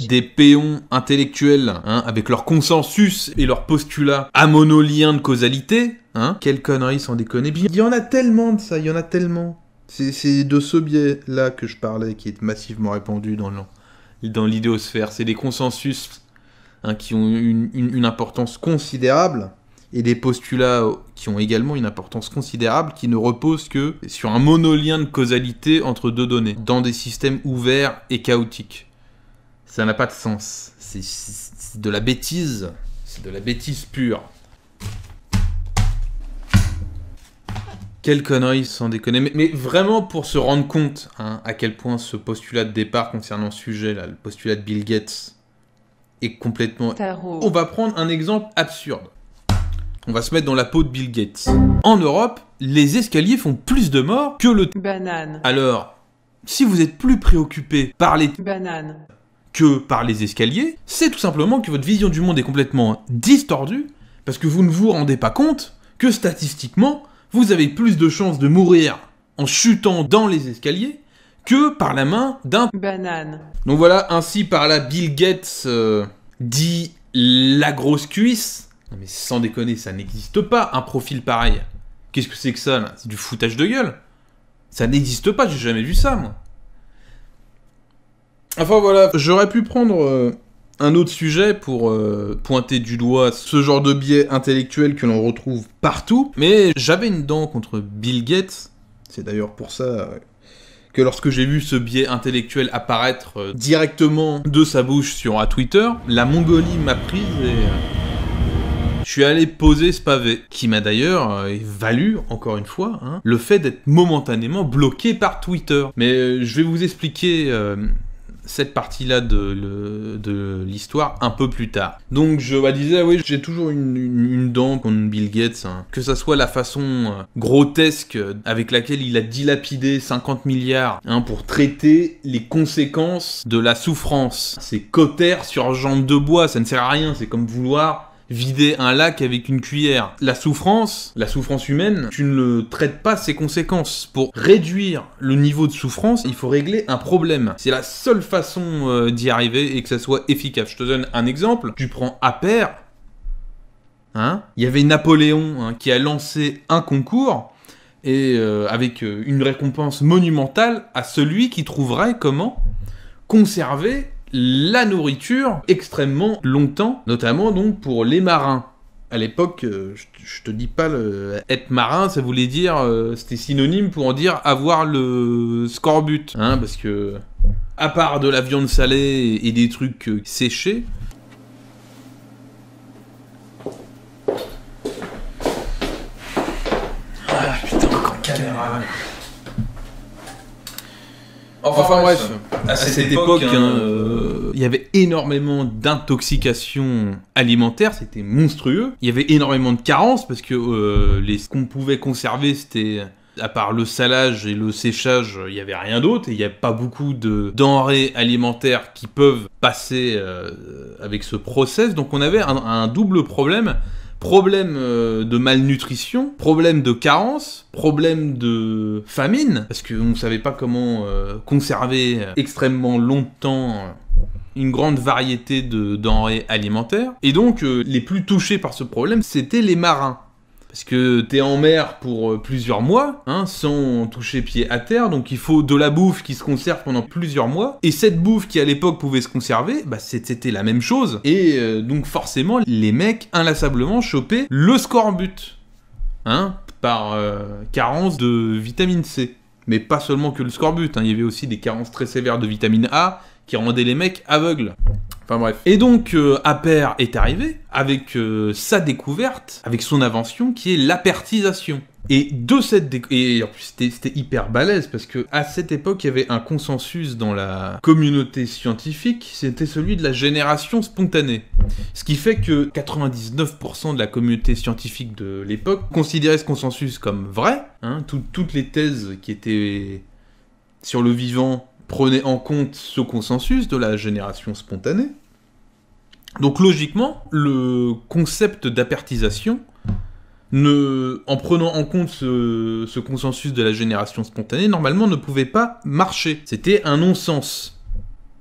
des péons intellectuels, avec leur consensus et leur postulat amonolien de causalité, Quelle connerie, sans déconner. Il y en a tellement de ça, il y en a tellement. C'est de ce biais-là que je parlais, qui est massivement répandu dans l'idéosphère. C'est des consensus qui ont une importance considérable, et des postulats qui ont également une importance considérable, qui ne reposent que sur un monolien de causalité entre deux données, dans des systèmes ouverts et chaotiques. Ça n'a pas de sens. C'est de la bêtise. C'est de la bêtise pure. Quelle connerie, sans déconner. Mais vraiment, pour se rendre compte à quel point ce postulat de départ concernant ce sujet, là, le postulat de Bill Gates, est complètement... Tarot. On va prendre un exemple absurde. On va se mettre dans la peau de Bill Gates. En Europe, les escaliers font plus de morts que le... Banane. Alors, si vous êtes plus préoccupé par les... Banane. Que par les escaliers, c'est tout simplement que votre vision du monde est complètement distordue, parce que vous ne vous rendez pas compte que statistiquement, vous avez plus de chances de mourir en chutant dans les escaliers que par la main d'un... Banane. Donc voilà, ainsi par là, Bill Gates dit la grosse cuisse. Non mais sans déconner, ça n'existe pas, un profil pareil. Qu'est-ce que c'est que ça, là? C'est du foutage de gueule. Ça n'existe pas, j'ai jamais vu ça, moi. Enfin voilà, j'aurais pu prendre un autre sujet pour pointer du doigt ce genre de biais intellectuel que l'on retrouve partout, mais j'avais une dent contre Bill Gates. C'est d'ailleurs pour ça que lorsque j'ai vu ce biais intellectuel apparaître directement de sa bouche sur Twitter, la Mongolie m'a prise et... je suis allé poser ce pavé, qui m'a d'ailleurs valu, encore une fois, hein, le fait d'être momentanément bloqué par Twitter. Mais je vais vous expliquer cette partie-là de l'histoire un peu plus tard. Donc je disais, oui, j'ai toujours une dent contre Bill Gates, hein. Que ça soit la façon grotesque avec laquelle il a dilapidé 50 milliards hein, pour traiter les conséquences de la souffrance. C'est cautère sur jambe de bois, ça ne sert à rien, c'est comme vouloir vider un lac avec une cuillère. La souffrance humaine, tu ne traites pas ses conséquences. Pour réduire le niveau de souffrance, il faut régler un problème. C'est la seule façon d'y arriver et que ça soit efficace. Je te donne un exemple. Tu prends Appert. Hein, il y avait Napoléon hein, qui a lancé un concours et avec une récompense monumentale à celui qui trouverait comment conserver la nourriture extrêmement longtemps, notamment donc pour les marins. À l'époque, je te dis pas être marin, ça voulait dire, c'était synonyme pour en dire avoir le scorbut, hein, parce que à part de la viande salée et des trucs séchés. Ah putain, encore caméra. Enfin bref, à cette époque, il y avait énormément d'intoxication alimentaire, c'était monstrueux. Il y avait énormément de carences parce que ce qu'on pouvait conserver, c'était, à part le salage et le séchage, il n'y avait rien d'autre. Et il n'y a pas beaucoup de denrées alimentaires qui peuvent passer avec ce process. Donc on avait un double problème. Problème de malnutrition, problème de carence, problème de famine, parce qu'on ne savait pas comment conserver extrêmement longtemps une grande variété de denrées alimentaires. Et donc, les plus touchés par ce problème, c'était les marins. Parce que t'es en mer pour plusieurs mois, hein, sans toucher pied à terre, donc il faut de la bouffe qui se conserve pendant plusieurs mois. Et cette bouffe qui à l'époque pouvait se conserver, bah c'était la même chose. Et donc forcément, les mecs inlassablement chopaient le scorbut, hein, par carence de vitamine C. Mais pas seulement que le scorbut, hein, il y avait aussi des carences très sévères de vitamine A qui rendaient les mecs aveugles. Enfin bref. Et donc, Appert est arrivé avec sa découverte, avec son invention qui est l'apertisation. Et de cette et en plus c'était hyper balèze parce que à cette époque il y avait un consensus dans la communauté scientifique, c'était celui de la génération spontanée. Ce qui fait que 99% de la communauté scientifique de l'époque considérait ce consensus comme vrai. Hein, toutes les thèses qui étaient sur le vivant prenaient en compte ce consensus de la génération spontanée. Donc logiquement, le concept d'apertisation, en prenant en compte ce consensus de la génération spontanée, normalement ne pouvait pas marcher. C'était un non-sens.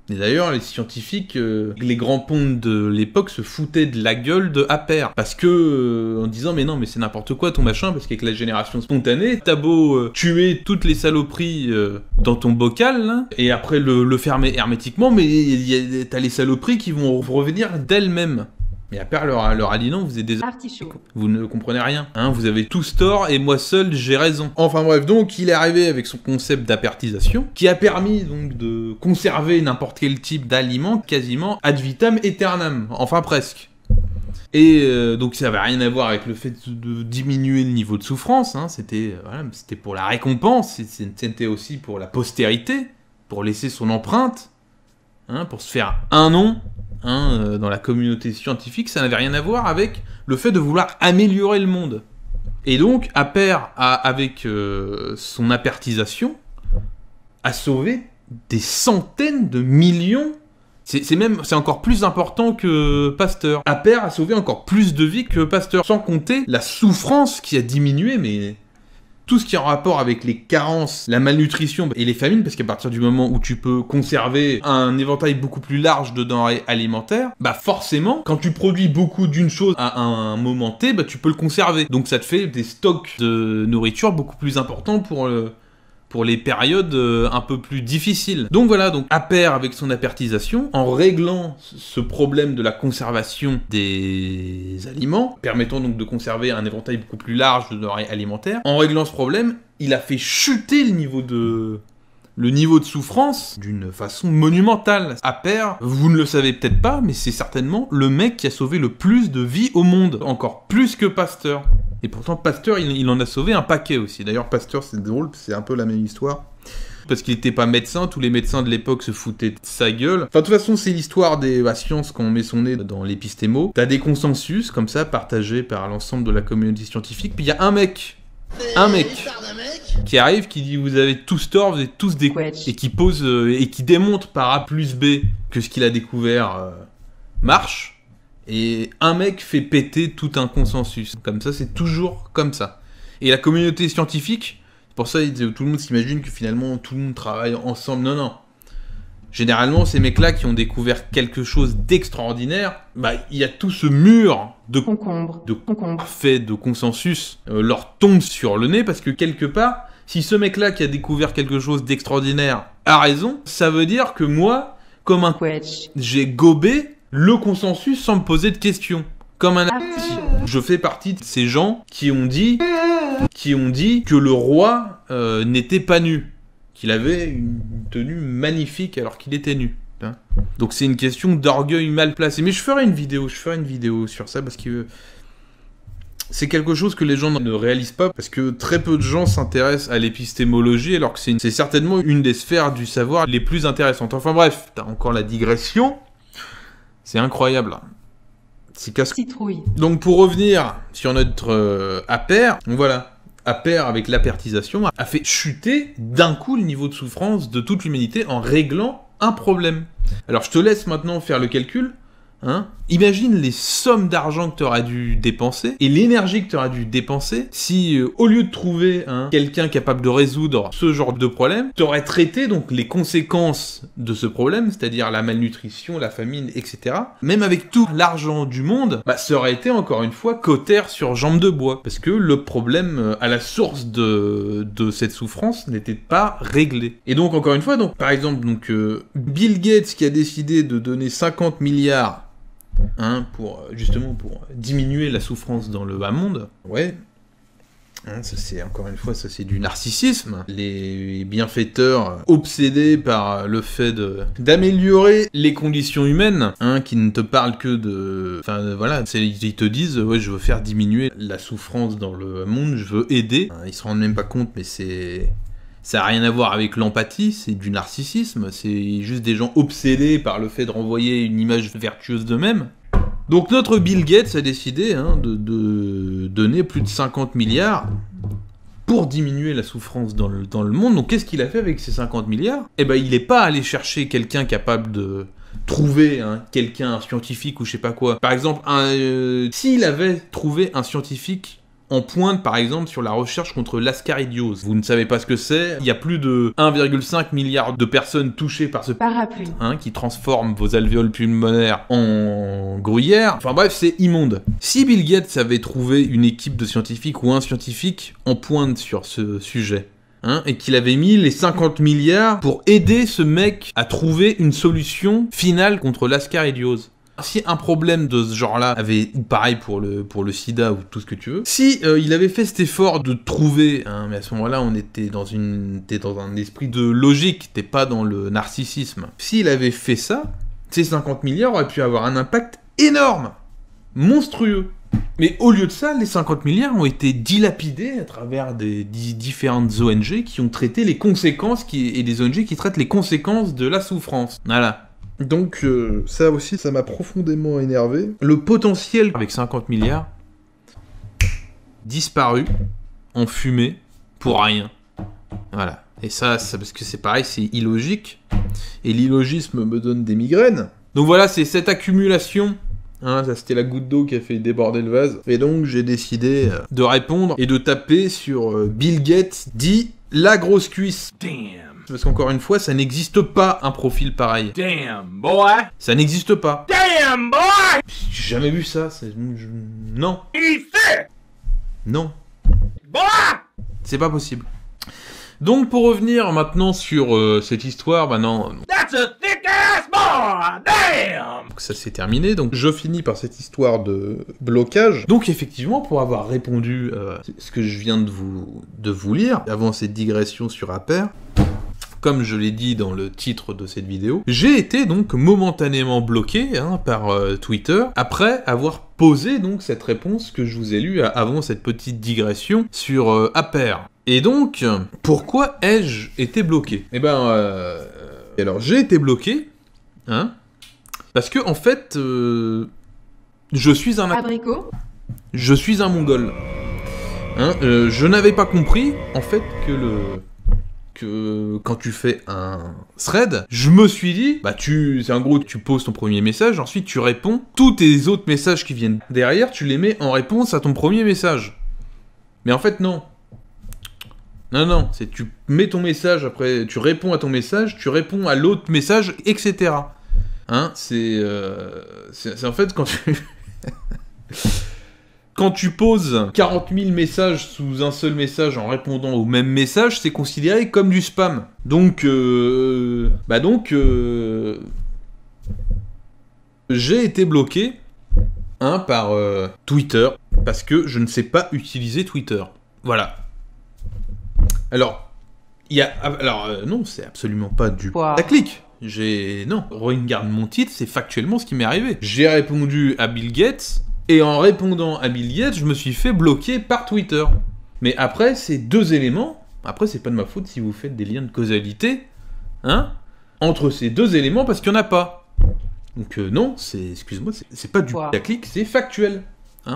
Et d'ailleurs, les scientifiques, les grands pontes de l'époque se foutaient de la gueule de Appert. Parce que, en disant, mais non, mais c'est n'importe quoi ton machin, parce qu'avec la génération spontanée, t'as beau tuer toutes les saloperies dans ton bocal, là, et après le fermer hermétiquement, mais t'as les saloperies qui vont revenir d'elles-mêmes. Mais Appert leur a dit non, vous êtes des artichauts. Vous ne comprenez rien. Hein, vous avez tous tort et moi seul j'ai raison. Enfin bref, donc il est arrivé avec son concept d'apertisation qui a permis donc de conserver n'importe quel type d'aliment quasiment ad vitam aeternam. Enfin presque. Et donc ça n'avait rien à voir avec le fait de diminuer le niveau de souffrance. Hein, c'était pour la récompense. C'était aussi pour la postérité, pour laisser son empreinte, hein, pour se faire un nom. Hein, dans la communauté scientifique, ça n'avait rien à voir avec le fait de vouloir améliorer le monde. Et donc, Appert, avec son apertisation, a sauvé des centaines de millions. C'est encore plus important que Pasteur. Appert a sauvé encore plus de vies que Pasteur, sans compter la souffrance qui a diminué, mais tout ce qui est en rapport avec les carences, la malnutrition et les famines, parce qu'à partir du moment où tu peux conserver un éventail beaucoup plus large de denrées alimentaires, bah forcément, quand tu produis beaucoup d'une chose à un moment T, bah tu peux le conserver. Donc ça te fait des stocks de nourriture beaucoup plus importants pour les périodes un peu plus difficiles. Donc voilà, donc Appert avec son apertisation, en réglant ce problème de la conservation des aliments, permettant donc de conserver un éventail beaucoup plus large de denrées alimentaires, en réglant ce problème, il a fait chuter le niveau de le niveau de souffrance d'une façon monumentale. Appert, vous ne le savez peut-être pas, mais c'est certainement le mec qui a sauvé le plus de vies au monde. Encore plus que Pasteur. Et pourtant, Pasteur, il en a sauvé un paquet aussi. D'ailleurs, Pasteur, c'est drôle, c'est un peu la même histoire. Parce qu'il était pas médecin, tous les médecins de l'époque se foutaient de sa gueule. Enfin, de toute façon, c'est l'histoire des sciences quand on met son nez dans l'épistémo. T'as des consensus, comme ça, partagés par l'ensemble de la communauté scientifique. Puis il y a un mec qui arrive, qui dit vous avez tous tort, vous êtes tous des et qui pose et qui démontre par A plus B que ce qu'il a découvert marche. Et un mec fait péter tout un consensus. Comme ça, c'est toujours comme ça. Et la communauté scientifique, pour ça, tout le monde s'imagine que finalement tout le monde travaille ensemble. Non, non. Généralement, ces mecs-là qui ont découvert quelque chose d'extraordinaire, bah, il y a tout ce mur de concombre fait de consensus leur tombe sur le nez parce que quelque part, si ce mec-là qui a découvert quelque chose d'extraordinaire a raison, ça veut dire que moi, comme un j'ai gobé le consensus sans me poser de questions. Comme un je fais partie de ces gens qui ont dit que le roi n'était pas nu, qu'il avait une tenue magnifique alors qu'il était nu. Hein. Donc c'est une question d'orgueil mal placé. Mais je ferai une vidéo sur ça parce que c'est quelque chose que les gens ne réalisent pas parce que très peu de gens s'intéressent à l'épistémologie alors que c'est certainement une des sphères du savoir les plus intéressantes. Enfin bref, t'as encore la digression. C'est incroyable. C'est casse-citrouille. Donc pour revenir sur notre Appert, donc voilà. Appert, avec l'apertisation, a fait chuter d'un coup le niveau de souffrance de toute l'humanité en réglant un problème. Alors je te laisse maintenant faire le calcul. Hein. Imagine les sommes d'argent que tu auras dû dépenser et l'énergie que tu auras dû dépenser si, au lieu de trouver quelqu'un capable de résoudre ce genre de problème, tu aurais traité donc les conséquences de ce problème, c'est-à-dire la malnutrition, la famine, etc. Même avec tout l'argent du monde, bah, ça aurait été encore une fois cautère sur jambe de bois, parce que le problème à la source de cette souffrance n'était pas réglé. Et donc encore une fois, donc par exemple, Bill Gates qui a décidé de donner 50 milliards pour diminuer la souffrance dans le bas monde. Ouais. Ça c'est encore une fois, ça c'est du narcissisme. Les bienfaiteurs obsédés par le fait d'améliorer les conditions humaines, qui ne te parlent que de... Enfin voilà, ils te disent, ouais, je veux faire diminuer la souffrance dans le monde, je veux aider. Ils se rendent même pas compte, mais c'est... Ça n'a rien à voir avec l'empathie, c'est du narcissisme, c'est juste des gens obsédés par le fait de renvoyer une image vertueuse d'eux-mêmes. Donc notre Bill Gates a décidé de donner plus de 50 milliards pour diminuer la souffrance dans le monde. Donc qu'est-ce qu'il a fait avec ces 50 milliards ? Eh ben il n'est pas allé chercher quelqu'un capable de trouver un scientifique ou je sais pas quoi. Par exemple, s'il avait trouvé un scientifique en pointe, par exemple, sur la recherche contre l'ascaridiose. Vous ne savez pas ce que c'est. Il y a plus de 1,5 milliard de personnes touchées par ce parapluie, qui transforme vos alvéoles pulmonaires en gruyère. Enfin bref, c'est immonde. Si Bill Gates avait trouvé une équipe de scientifiques ou un scientifique en pointe sur ce sujet, et qu'il avait mis les 50 milliards pour aider ce mec à trouver une solution finale contre l'ascaridiose. Si un problème de ce genre-là avait, ou pareil pour le sida ou tout ce que tu veux, si il avait fait cet effort de trouver, mais à ce moment-là on était dans un esprit de logique, t'es pas dans le narcissisme. S'il avait fait ça, ces 50 milliards auraient pu avoir un impact énorme, monstrueux. Mais au lieu de ça, les 50 milliards ont été dilapidés à travers des différentes ONG qui ont traité les conséquences, et des ONG qui traitent les conséquences de la souffrance. Voilà. Donc ça aussi, ça m'a profondément énervé. Le potentiel avec 50 milliards disparu en fumée pour rien. Voilà. Et ça parce que c'est pareil, c'est illogique. Et l'illogisme me donne des migraines. Donc voilà, c'est cette accumulation. Ça c'était la goutte d'eau qui a fait déborder le vase. Et donc j'ai décidé de répondre et de taper sur Bill Gates dit la grosse cuisse. Damn. Parce qu'encore une fois, ça n'existe pas un profil pareil. Damn, boy! Ça n'existe pas. Damn, boy! J'ai jamais vu ça. Non. Non. Boy! C'est pas possible. Donc, pour revenir maintenant sur cette histoire, bah non. That's a thick ass boy! Damn! Donc ça c'est terminé. Donc je finis par cette histoire de blocage. Donc effectivement, pour avoir répondu ce que je viens de vous lire, avant cette digression sur Appert, comme je l'ai dit dans le titre de cette vidéo, j'ai été donc momentanément bloqué par Twitter, après avoir posé donc cette réponse que je vous ai lue avant cette petite digression sur Aper. Et donc, pourquoi ai-je été bloqué? Eh ben, alors j'ai été bloqué, parce que en fait, je suis un abricot. Je suis un mongol. Je n'avais pas compris en fait que quand tu fais un thread, je me suis dit, bah c'est en gros, tu poses ton premier message, ensuite tu réponds, tous tes autres messages qui viennent derrière, tu les mets en réponse à ton premier message. Mais en fait non. Non, c'est tu mets ton message, après tu réponds à ton message, tu réponds à l'autre message, etc. C'est en fait quand tu... Quand tu poses 40 000 messages sous un seul message en répondant au même message, c'est considéré comme du spam. Donc, j'ai été bloqué par Twitter parce que je ne sais pas utiliser Twitter. Voilà. Alors, non, c'est absolument pas du putaclic. Non, regarde mon titre, c'est factuellement ce qui m'est arrivé. J'ai répondu à Bill Gates. Et en répondant à Bill Gates, je me suis fait bloquer par Twitter. Mais après, ces deux éléments, après c'est pas de ma faute si vous faites des liens de causalité, entre ces deux éléments, parce qu'il n'y en a pas. Donc non, excuse-moi, c'est pas du putaclic, c'est factuel.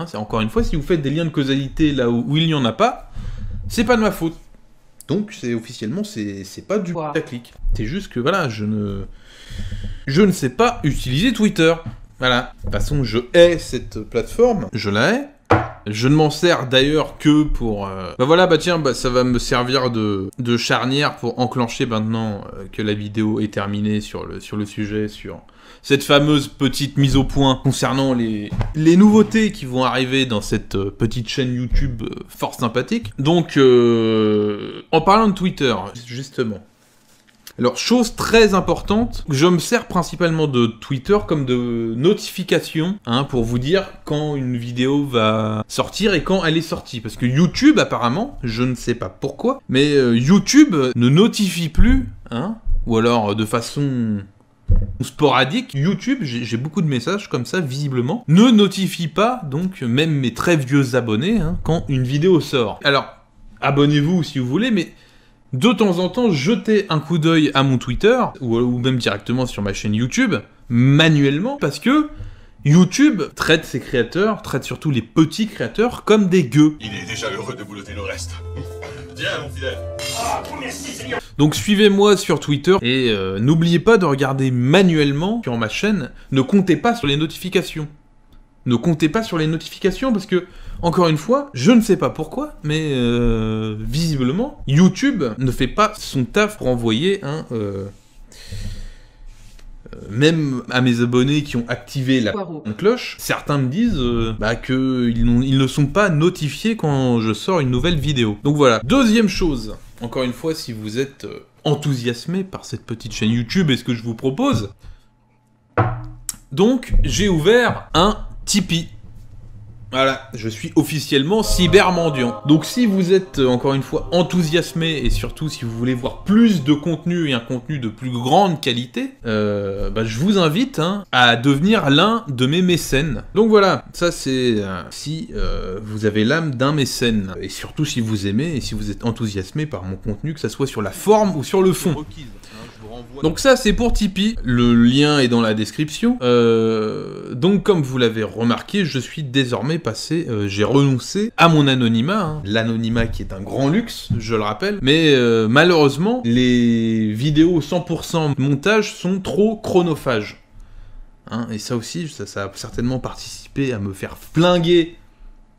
C'est encore une fois, si vous faites des liens de causalité là où il n'y en a pas, c'est pas de ma faute. Donc officiellement, c'est pas du putaclic. C'est juste que voilà, je ne sais pas utiliser Twitter. Voilà, de toute façon, je hais cette plateforme, je la hais. Je ne m'en sers d'ailleurs que pour... ça va me servir de charnière pour enclencher maintenant que la vidéo est terminée sur le sujet, sur cette fameuse petite mise au point concernant les nouveautés qui vont arriver dans cette petite chaîne YouTube fort sympathique. Donc, en parlant de Twitter, justement... Alors, chose très importante, je me sers principalement de Twitter comme de notification, pour vous dire quand une vidéo va sortir et quand elle est sortie. Parce que YouTube, apparemment, je ne sais pas pourquoi, mais YouTube ne notifie plus, ou alors de façon sporadique, YouTube, j'ai beaucoup de messages comme ça, visiblement, ne notifie pas, donc, même mes très vieux abonnés, quand une vidéo sort. Alors, abonnez-vous si vous voulez, mais... de temps en temps, jetez un coup d'œil à mon Twitter, ou même directement sur ma chaîne YouTube, manuellement, parce que YouTube traite ses créateurs, traite surtout les petits créateurs, comme des gueux. Il est déjà heureux de boulotter le reste. Tiens, mon fidèle. Ah, merci, Seigneur. Donc suivez-moi sur Twitter, et n'oubliez pas de regarder manuellement sur ma chaîne, ne comptez pas sur les notifications. Ne comptez pas sur les notifications, parce que... encore une fois, je ne sais pas pourquoi, mais visiblement, YouTube ne fait pas son taf pour envoyer même à mes abonnés qui ont activé la cloche, certains me disent qu'ils ne sont pas notifiés quand je sors une nouvelle vidéo. Donc voilà. Deuxième chose, encore une fois, si vous êtes enthousiasmé par cette petite chaîne YouTube et ce que je vous propose, donc j'ai ouvert un Tipeee. Voilà, je suis officiellement cybermendiant. Donc si vous êtes, encore une fois, enthousiasmé, et surtout si vous voulez voir plus de contenu, et un contenu de plus grande qualité, je vous invite à devenir l'un de mes mécènes. Donc voilà, ça c'est si vous avez l'âme d'un mécène, et surtout si vous aimez, et si vous êtes enthousiasmé par mon contenu, que ça soit sur la forme ou sur le fond. Donc ça c'est pour Tipeee, le lien est dans la description. Donc comme vous l'avez remarqué, je suis désormais passé, j'ai renoncé à mon anonymat, l'anonymat qui est un grand luxe, je le rappelle, mais malheureusement, les vidéos 100% montage sont trop chronophages. Et ça aussi, ça a certainement participé à me faire flinguer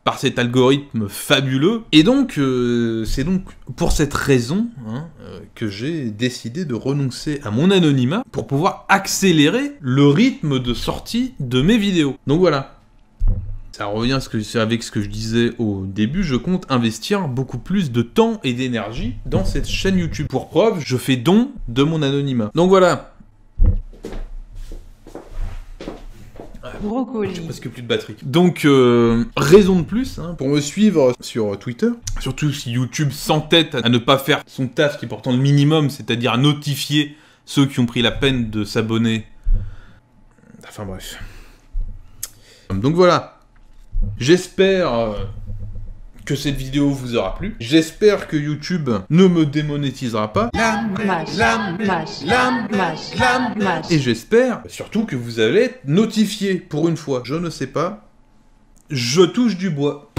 par cet algorithme fabuleux. Et donc, c'est donc pour cette raison que j'ai décidé de renoncer à mon anonymat pour pouvoir accélérer le rythme de sortie de mes vidéos. Donc voilà. Ça revient avec ce que je disais au début, je compte investir beaucoup plus de temps et d'énergie dans cette chaîne YouTube. Pour preuve, je fais don de mon anonymat. Donc voilà. Brocoli. J'ai presque plus de batterie. Donc, raison de plus hein, pour me suivre sur Twitter. Surtout si YouTube s'entête à ne pas faire son taf qui est pourtant le minimum, c'est-à-dire notifier ceux qui ont pris la peine de s'abonner. Enfin bref. Donc voilà. J'espère que cette vidéo vous aura plu. J'espère que YouTube ne me démonétisera pas. Et j'espère surtout que vous allez être notifié pour une fois. Je ne sais pas. Je touche du bois.